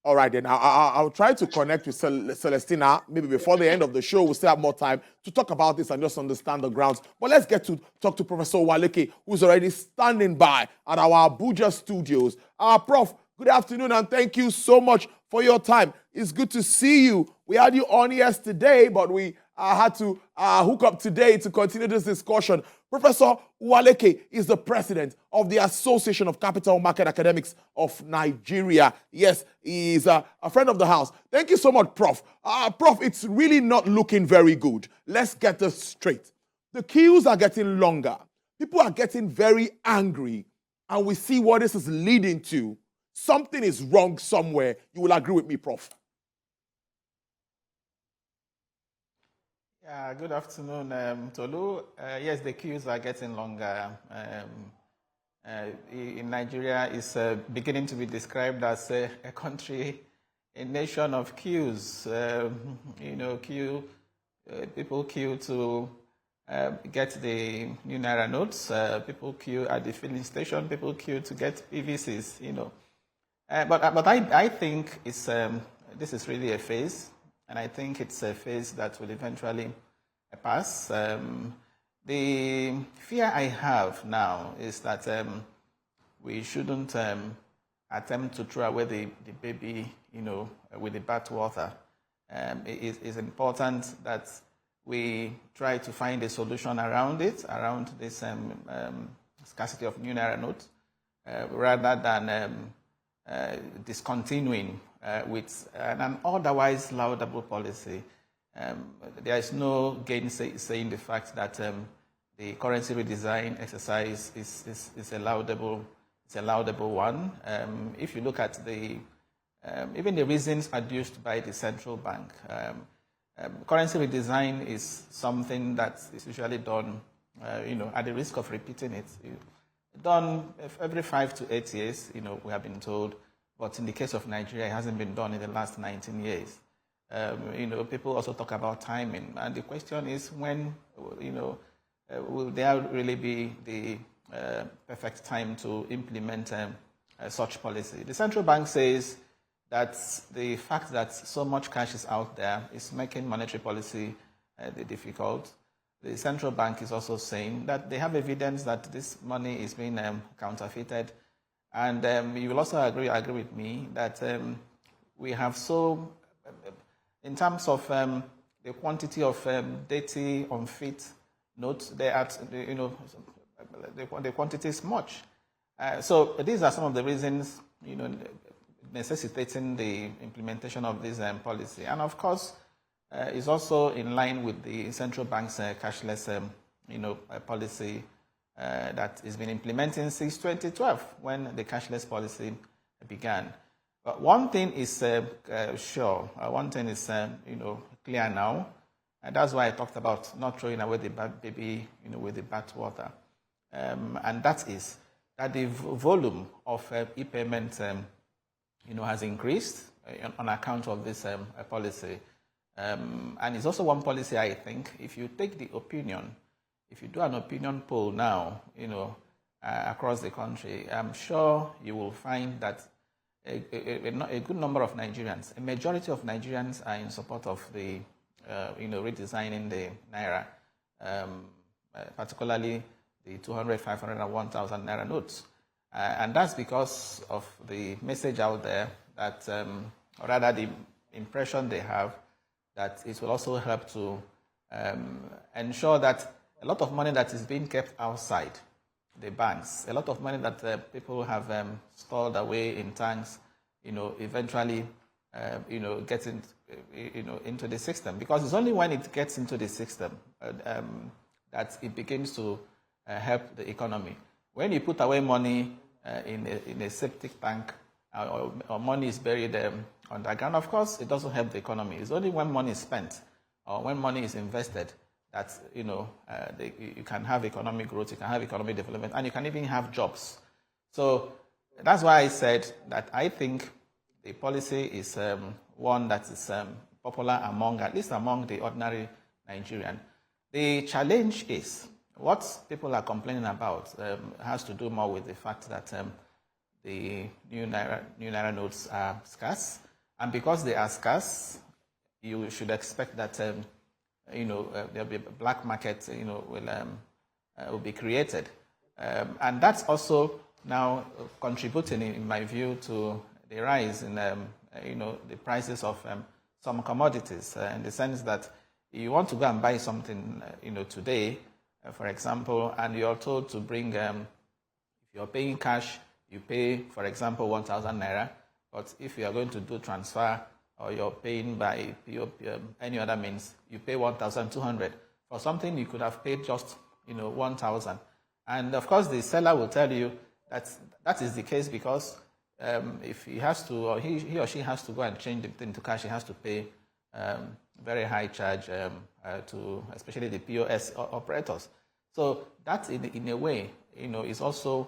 All right, then I'll try to connect with Celestina. Maybe before the end of the show, we'll still have more time to talk about this and just understand the grounds. But let's get to talk to Professor Waleke, who's already standing by at our Abuja studios. Prof, good afternoon and thank you so much for your time. It's good to see you. We had you on yesterday, but we had to hook up today to continue this discussion. Professor Waleke is the president of the Association of Capital Market Academics of Nigeria. Yes, he is a friend of the house. Thank you so much, Prof. Prof, it's really not looking very good. Let's get this straight. The queues are getting longer. People are getting very angry, and we see what this is leading to. Something is wrong somewhere. You will agree with me, Prof. Yeah, good afternoon, Tolu. Yes, the queues are getting longer. In Nigeria, it's beginning to be described as a country, a nation of queues. People queue to get the new naira notes. People queue at the filling station. People queue to get PVCs. But I think it's this is really a phase. And I think it's a phase that will eventually pass. The fear I have now is that we shouldn't attempt to throw away the baby, with the bathwater. It is important that we try to find a solution around this scarcity of new naira notes, rather than discontinuing with an otherwise laudable policy. There is no gainsaying the fact that the currency redesign exercise is a laudable one. If you look at even the reasons adduced by the central bank, currency redesign is something that is usually done, at the risk of repeating it, done every 5 to 8 years. We have been told. But in the case of Nigeria, it hasn't been done in the last 19 years. People also talk about timing. And the question is when, will there really be the perfect time to implement such policy? The central bank says that the fact that so much cash is out there is making monetary policy difficult. The central bank is also saying that they have evidence that this money is being counterfeited. And you will also agree with me that we have in terms of the quantity of dirty, unfit notes, the quantity is much. So these are some of the reasons, necessitating the implementation of this policy. And of course, it's also in line with the central bank's cashless, policy. That has been implemented since 2012 when the cashless policy began. But one thing is sure. One thing is clear now, and that's why I talked about not throwing away the baby with the bathwater, and that is that the volume of e-payment has increased on account of this policy, and it's also one policy I think if you take the opinion. If you do an opinion poll now, across the country, I'm sure you will find that a good number of Nigerians, a majority of Nigerians are in support of the, redesigning the naira, particularly the 200, 500, and 1,000 naira notes. And that's because of the message out there that, or rather the impression they have that it will also help to ensure that a lot of money that is being kept outside the banks, a lot of money that people have stored away in tanks, eventually, gets into the system. Because it's only when it gets into the system that it begins to help the economy. When you put away money in a septic tank or money is buried underground, of course, it doesn't help the economy. It's only when money is spent or when money is invested that you can have economic growth, you can have economic development, and you can even have jobs. So that's why I said that I think the policy is one that is popular at least among the ordinary Nigerian. The challenge is what people are complaining about has to do more with the fact that the new naira notes are scarce. And because they are scarce, you should expect that there'll be a black market, will be created, and that's also now contributing, in my view, to the rise in the prices of some commodities, in the sense that you want to go and buy something today, for example, and you're told to bring, if you're paying cash, you pay, for example, 1,000 naira, but if you are going to do transfer or you're paying by any other means, you pay 1,200 for something you could have paid just 1,000. And of course, the seller will tell you that is the case because if he has to, or he or she has to go and change the thing to cash, he has to pay very high charge to especially the POS operators. So that, in a way, is also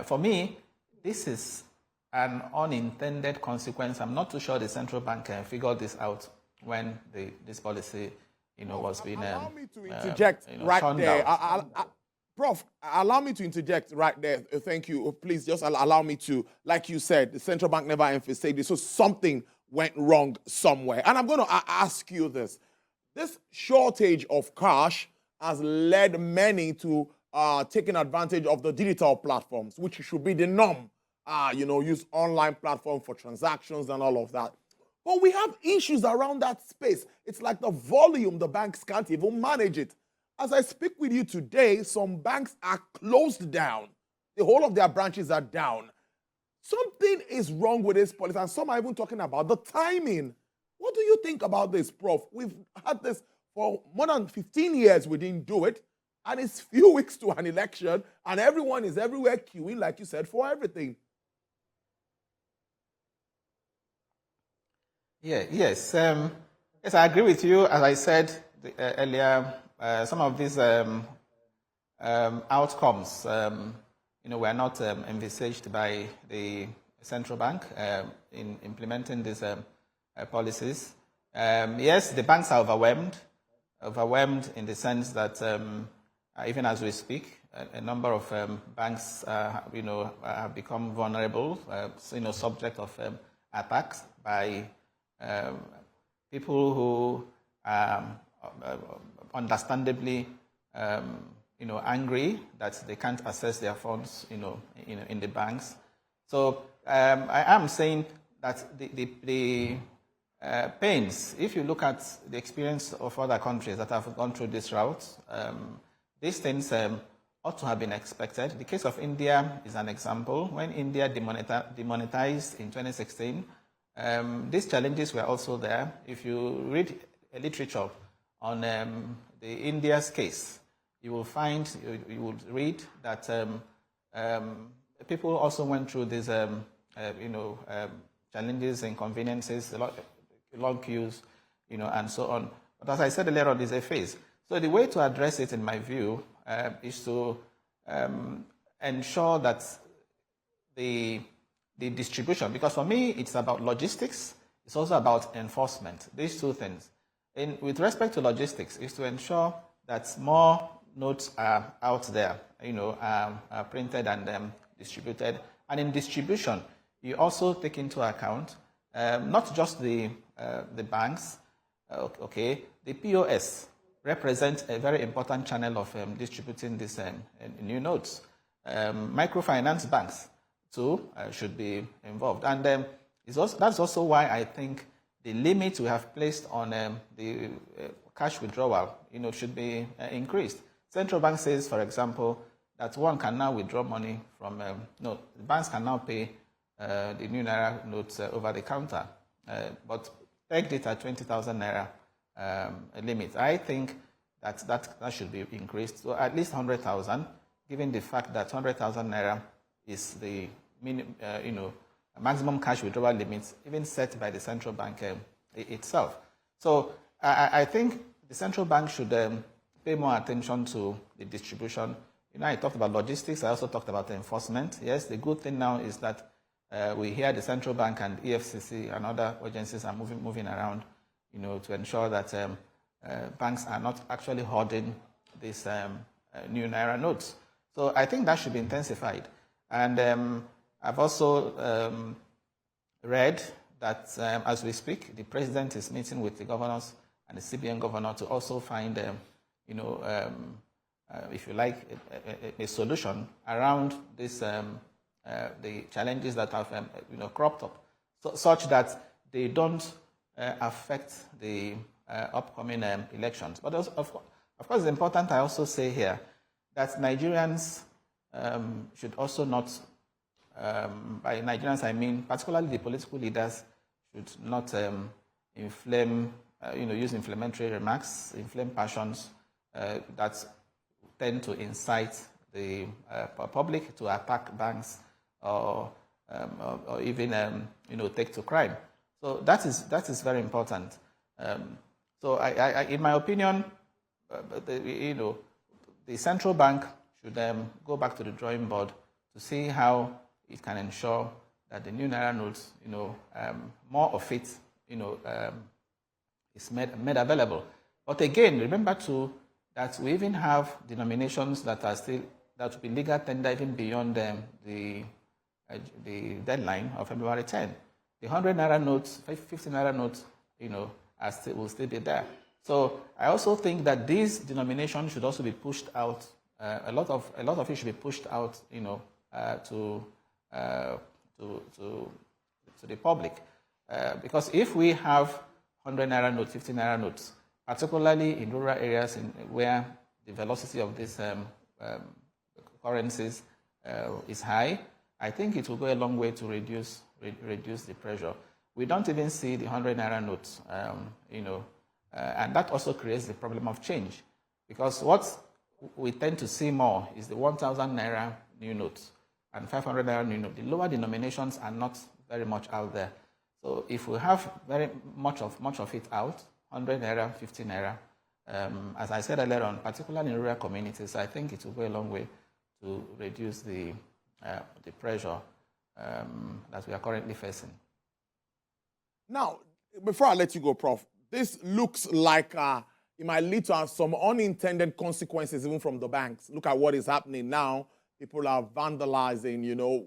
for me. This is an unintended consequence. I'm not too sure the central bank figured this out when this policy, was being allow me to interject right there. Prof, allow me to interject right there. Thank you. Please just allow me to, like you said, the central bank never emphasized this, so something went wrong somewhere. And I'm going to ask you this. This shortage of cash has led many to taking advantage of the digital platforms, which should be the norm. Use online platform for transactions and all of that. But we have issues around that space. It's like the volume, the banks can't even manage it. As I speak with you today, some banks are closed down. The whole of their branches are down. Something is wrong with this policy, and some are even talking about the timing. What do you think about this, Prof? We've had this for more than 15 years. We didn't do it, and it's few weeks to an election, and everyone is everywhere queuing, like you said, for everything. Yes, I agree with you. As I said earlier, some of these outcomes, were not envisaged by the central bank in implementing these policies. Yes, the banks are overwhelmed in the sense that even as we speak, a number of banks, have become vulnerable, subject of attacks by people who are understandably, angry that they can't access their funds, in the banks. So I am saying that the pains, if you look at the experience of other countries that have gone through this route, these things ought to have been expected. The case of India is an example. When India demonetized in 2016, these challenges were also there. If you read literature on the India's case, you will read that people also went through these challenges, inconveniences, long queues, and so on. But as I said earlier on, there's a phase. So the way to address it, in my view, is to ensure that the distribution, because for me it's about logistics, it's also about enforcement. These two things. With respect to logistics, is to ensure that more notes are out there, are printed and distributed. And in distribution, you also take into account not just the banks, the POS represents a very important channel of distributing these new notes. Microfinance banks too should be involved, and that's also why I think the limit we have placed on the cash withdrawal, should be increased. Central bank says, for example, that one can now withdraw money from the banks can now pay the new naira notes over the counter, but pegged it at 20,000 naira limit. I think that should be increased to at least 100,000, given the fact that 100,000 naira is the maximum cash withdrawal limits, even set by the central bank itself. So I think the central bank should pay more attention to the distribution. I talked about logistics. I also talked about enforcement. Yes, the good thing now is that we hear the central bank and EFCC and other agencies are moving around, to ensure that banks are not actually hoarding these new naira notes. So I think that should be intensified. And I've also read that as we speak, the president is meeting with the governors and the CBN governor to also find, if you like, a solution around this, the challenges that have cropped up, such that they don't affect the upcoming elections. But also, of course, it's important I also say here that Nigerians should also not, by Nigerians I mean particularly the political leaders, should not inflame, use inflammatory remarks, inflame passions that tend to incite the public to attack banks or even take to crime. So that is very important. So I, in my opinion, the central bank should go back to the drawing board to see how it can ensure that the new naira notes, more of it, is made available. But again, remember too that we even have denominations that will be legal tender even beyond the deadline of February 10. The 100 naira notes, 50 naira notes, will still be there. So I also think that these denominations should also be pushed out. A lot of it should be pushed out, to the public, because if we have 100 naira notes, 50 naira notes, particularly in rural areas where the velocity of these currencies is high, I think it will go a long way to reduce the pressure. We don't even see the 100 naira notes, and that also creates the problem of change, because what we tend to see more is the 1,000 naira new notes and 500 naira new notes. The lower denominations are not very much out there. So if we have very much of it out, 100 naira, 50 naira, as I said earlier on, particularly in rural communities, I think it will go a long way to reduce the pressure that we are currently facing. Now, before I let you go, Prof, this looks like it might lead to some unintended consequences even from the banks. Look at what is happening now. People are vandalizing, a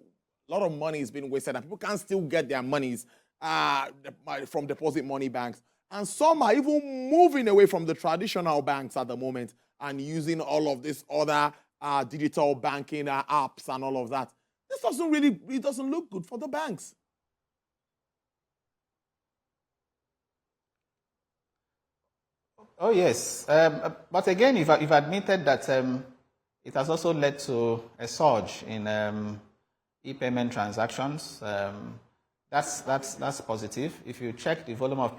lot of money is being wasted, and people can still get their monies from deposit money banks. And some are even moving away from the traditional banks at the moment and using all of this other digital banking apps and all of that. This doesn't look good for the banks. Oh, yes. But again, you've admitted that it has also led to a surge in e-payment transactions. That's positive. If you check the volume of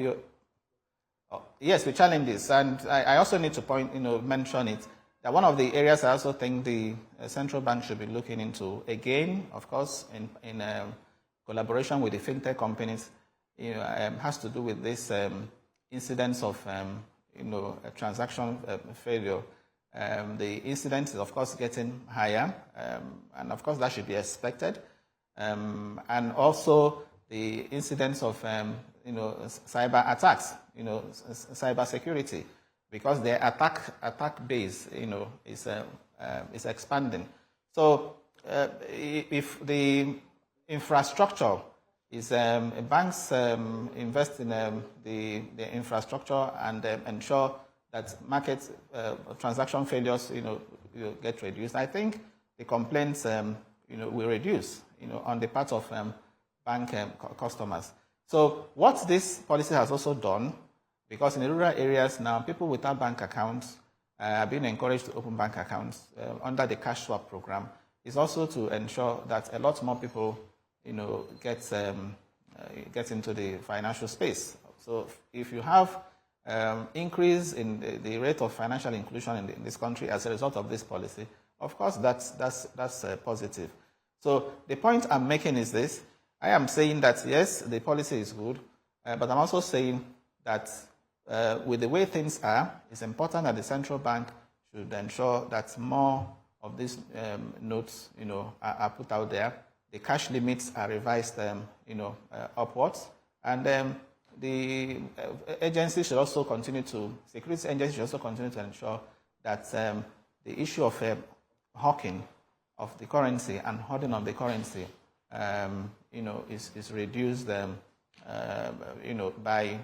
yes, we challenge this, and I also need to mention it, that one of the areas I also think the central bank should be looking into, again, of course, in collaboration with the fintech companies, has to do with this incidence of a transaction failure. The incidence is, of course, getting higher, and of course that should be expected. And also the incidence of cyber attacks, cyber security, because their attack base is expanding. So if the infrastructure is banks invest in the infrastructure and ensure that market transaction failures get reduced, I think the complaints will reduce on the part of bank customers. So what this policy has also done, because in the rural areas now people without bank accounts are being encouraged to open bank accounts under the cash swap program, is also to ensure that a lot more people get into the financial space. So if you have increase in the rate of financial inclusion in this country as a result of this policy, of course that's positive. So the point I'm making is this: I am saying that yes, the policy is good, but I'm also saying that with the way things are, it's important that the central bank should ensure that more of these notes, are put out there. The cash limits are revised, upwards, and the agency should also continue to, security agencies should also continue to ensure that the issue of hawking of the currency and hoarding of the currency, is reduced by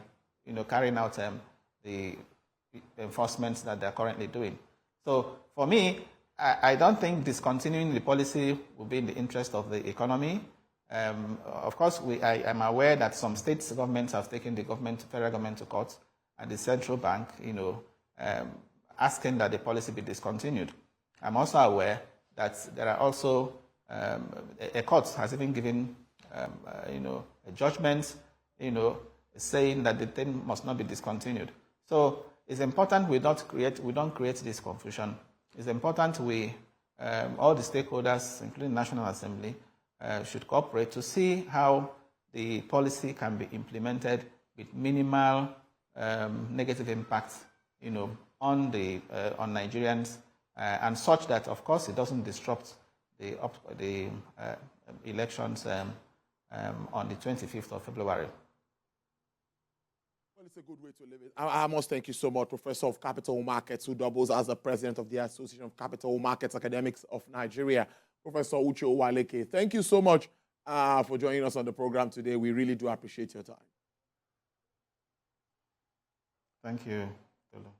carrying out the enforcement that they're currently doing. So for me, I don't think discontinuing the policy will be in the interest of the economy. Of course, I am aware that some state governments have taken the federal government to court, and the central bank, asking that the policy be discontinued. I'm also aware that there are also a court has even given a judgment, saying that the thing must not be discontinued. So it's important we don't create this confusion. It's important all the stakeholders, including National Assembly, should cooperate to see how the policy can be implemented with minimal negative impact, on Nigerians, and such that, of course, it doesn't disrupt the elections on the 25th of February. Well, it's a good way to live it. I must thank you so much, Professor of Capital Markets, who doubles as the president of the Association of Capital Markets Academics of Nigeria, Professor Uche Owaleke. Thank you so much for joining us on the program today. We really do appreciate your time. Thank you, Tolu.